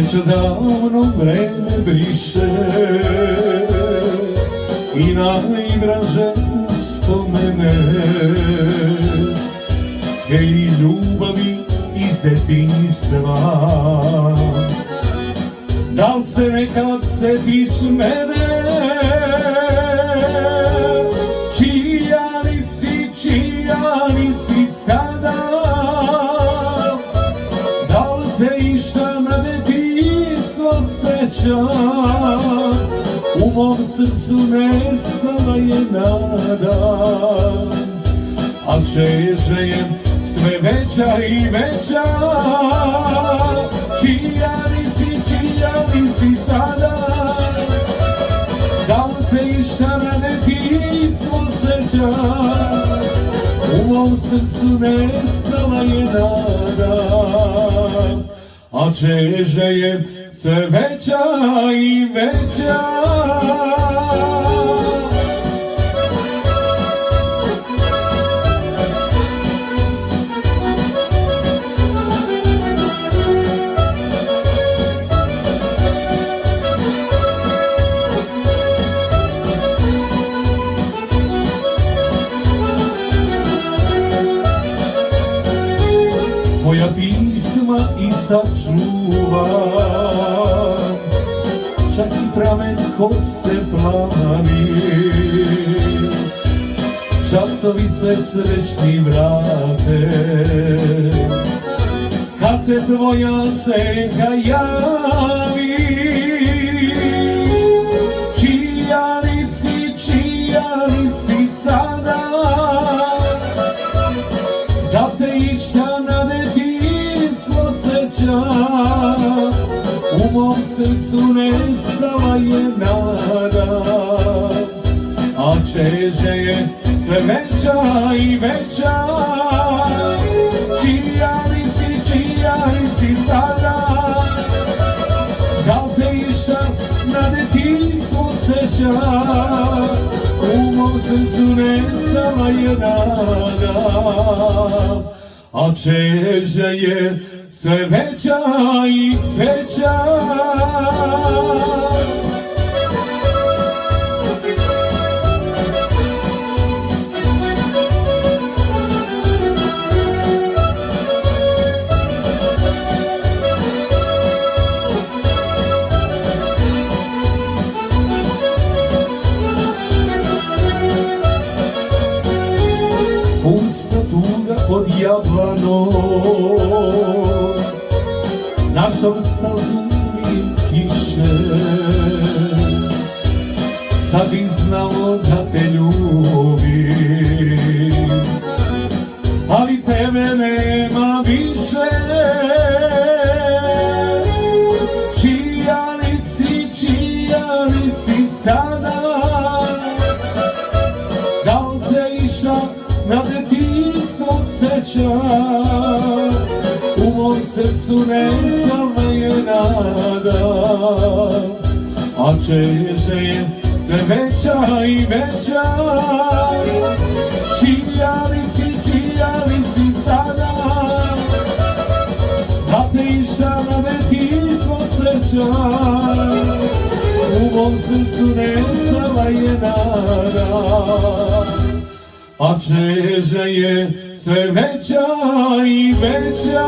već odavno vreme briše i najdraže uspomene, hej ljubavi iz detinjstva. Da li se nekad setiš mene, čija nisi sada? Da li te išta na detinjstvo seća? U mom srcu nestala je nada, al čeže je sve veća i veća. Čija nisi sada? Da li te išta na detinjstvo seća? U mom srcu nestala je nada, a čeže je sve veća i veća. Tvoja pisma i sačuvam, čak i pramen kose plavi. Časovi se srećni vrate, kad se tvoja senka javi. Čija nisi sada? Da te išta na detinjstvo seća? U mom srcu nestala je nada, a čeže je sve veća i veća. Čija nisi sada? Da li te išta na detinjstvo seća? U mom srcu nestala je nada, a čežnja je sve veća i veća. Pusta tuga pod jablanom, našom stazu mi kiše. Sad bi znao da te ljubim, ali tebe nema više. Čija nisi sada? Da li te išta na detinjstvo seća? U mom srcu nestala je nada, a čeže je sve veća i veća. Čija nisi sada? Da te išta na detinjstvo seća? U mom srcu nestala je nada, a čežnja je sve veća i veća.